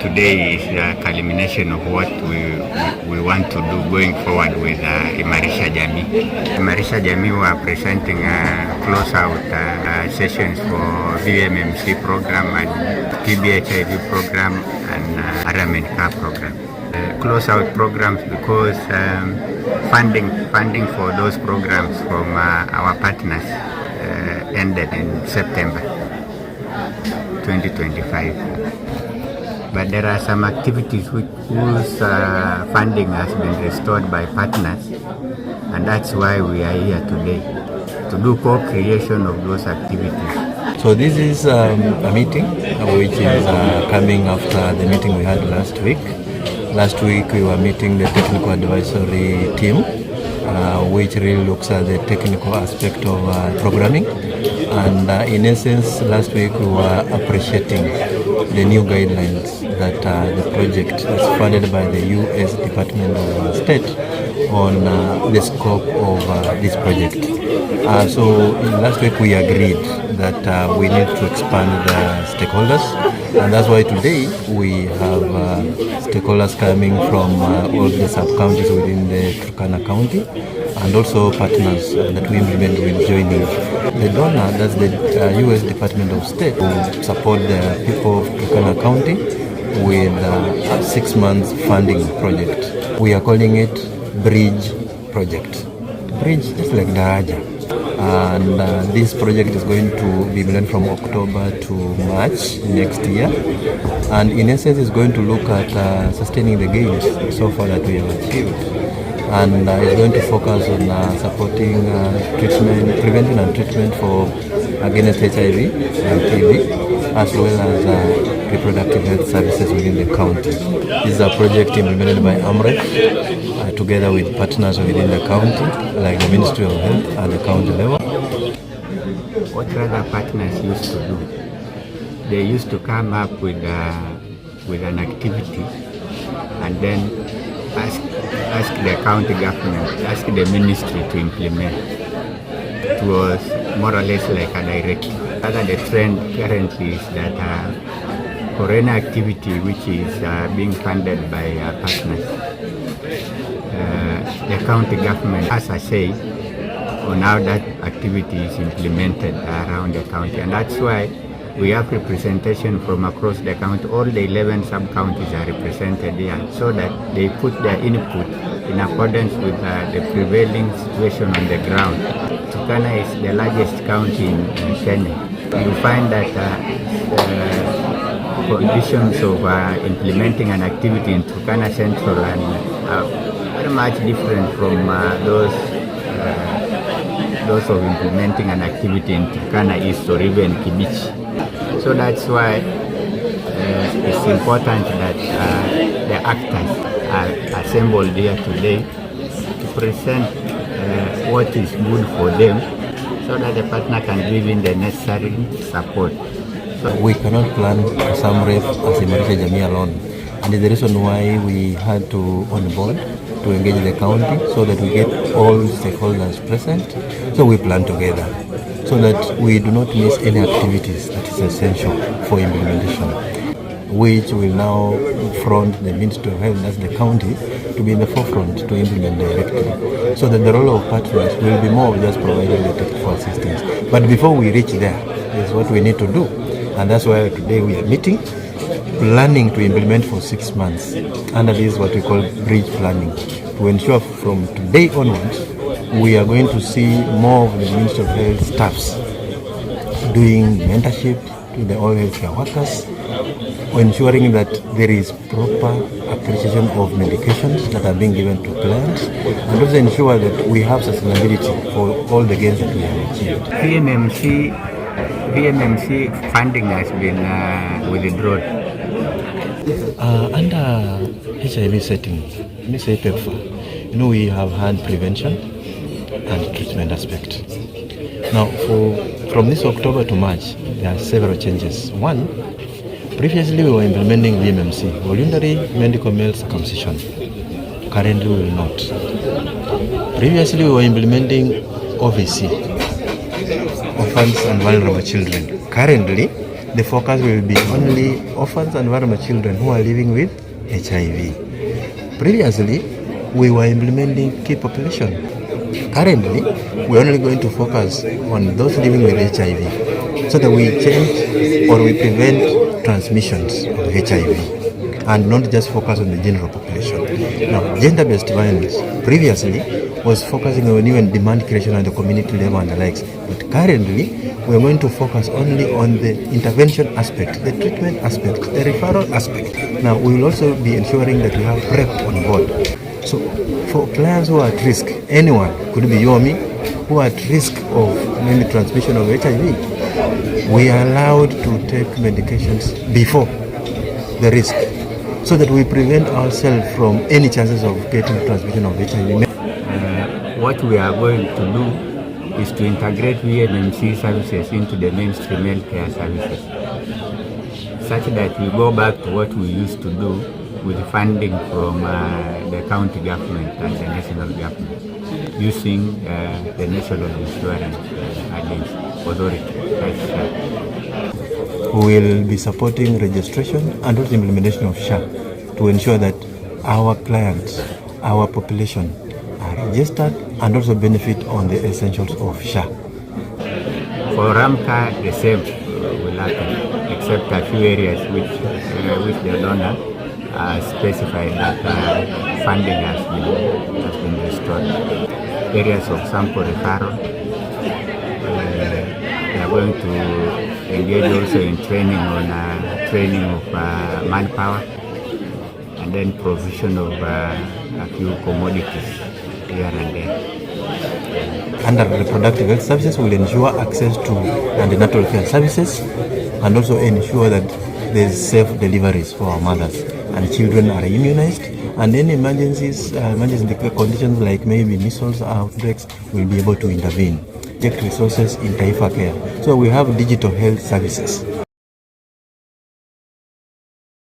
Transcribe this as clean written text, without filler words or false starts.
today is the culmination of what we want to do going forward with Imarisha Jamii. Imarisha Jamii were presenting close-out sessions for VMMC program and TB/HIV program and RMNK program. Close-out programs because funding for those programs from our partners ended in September 2025. But there are some activities whose funding has been restored by partners, and that's why we are here today, to do co-creation of those activities. So this is a meeting which is coming after the meeting we had last week. Last week we were meeting the technical advisory team, which really looks at the technical aspect of programming. And in essence, last week we were appreciating the new guidelines that the project is funded by the U.S. Department of State on the scope of this project. So last week we agreed that we need to expand the stakeholders, and that's why today we have stakeholders coming from all the sub-counties within the Turkana County, and also partners that we implement with joining. The donor, that's the U.S. Department of State, will support the people of Turkana County with a 6 months funding project. We are calling it Bridge Project. Bridge is like Daraja. And this project is going to be implemented from October to March next year. And in essence, it's going to look at sustaining the gains so far that we have achieved. And it's going to focus on supporting prevention and treatment for against HIV and TB, as well as reproductive health services within the county. This is a project implemented by Amref together with partners within the county, like the Ministry of Health at the county level. What other partners used to do, they used to come up with an activity and then ask the county government, ask the ministry to implement. It was more or less like a directive. Rather, the trend currently is that for any activity which is being funded by partners, the county government has a say on how that activity is implemented around the county, and that's why we have representation from across the county. All the 11 sub-counties are represented here, so that they put their input in accordance with the prevailing situation on the ground. Turkana is the largest county in Kenya. You find that conditions of implementing an activity in Turkana Central are very much different from those of implementing an activity in Turkana East or even Kibichi. So that's why it's important that the actors are assembled here today to present what is good for them, so that the partner can give in the necessary support. So we cannot plan Amref as Imarisha Jamii alone, and the reason why we had to onboard to engage the county so that we get all stakeholders present. So we plan together, so that we do not miss any activities that is essential for implementation, which will now front the Ministry of Health, that's the county, to be in the forefront to implement directly, so that the role of partners will be more just providing the technical assistance. But before we reach there, is what we need to do, and that's why today we are meeting, planning to implement for 6 months under this what we call bridge planning, to ensure from today onwards we are going to see more of the Ministry of Health staffs doing mentorship to the all healthcare workers, ensuring that there is proper appreciation of medications that are being given to clients, and also ensure that we have sustainability for all the gains that we have achieved. VMMC funding has been withdrawn. Under HIV setting, let me say PEPFAR, we have had prevention and treatment aspect. Now, from this October to March, there are several changes. One, previously we were implementing VMMC, voluntary medical male circumcision. Currently we will not. Previously we were implementing OVC, orphans and vulnerable children. Currently the focus will be only orphans and vulnerable children who are living with HIV. Previously, we were implementing key population. Currently, we're only going to focus on those living with HIV so that we change or we prevent transmissions of HIV and not just focus on the general population. Now, gender-based violence previously was focusing on even demand creation at the community level and the likes, but currently we're going to focus only on the intervention aspect, the treatment aspect, the referral aspect. Now, we will also be ensuring that we have PrEP on board. So, for clients who are at risk, anyone, could be you or me, who are at risk of maybe transmission of HIV, we are allowed to take medications before the risk so that we prevent ourselves from any chances of getting transmission of HIV. What we are going to do is to integrate VMMC services into the mainstream healthcare services, such that we go back to what we used to do with funding from the county government and the national government, using the National Insurance Authority. We will be supporting registration and also implementation of SHA to ensure that our clients, our population are registered and also benefit on the essentials of SHA. For RAMCA, the same will happen, except a few areas which the donor specified that funding has been restored. Areas of sample referral, we are going to engage also in training of manpower, and then provision of a few commodities here and there. Under reproductive health services, will ensure access to antenatal care services and also ensure that there is safe deliveries for our mothers and children are immunized, and any emergency conditions like maybe measles outbreaks will be able to intervene. Take resources in Taifa Care. So we have digital health services.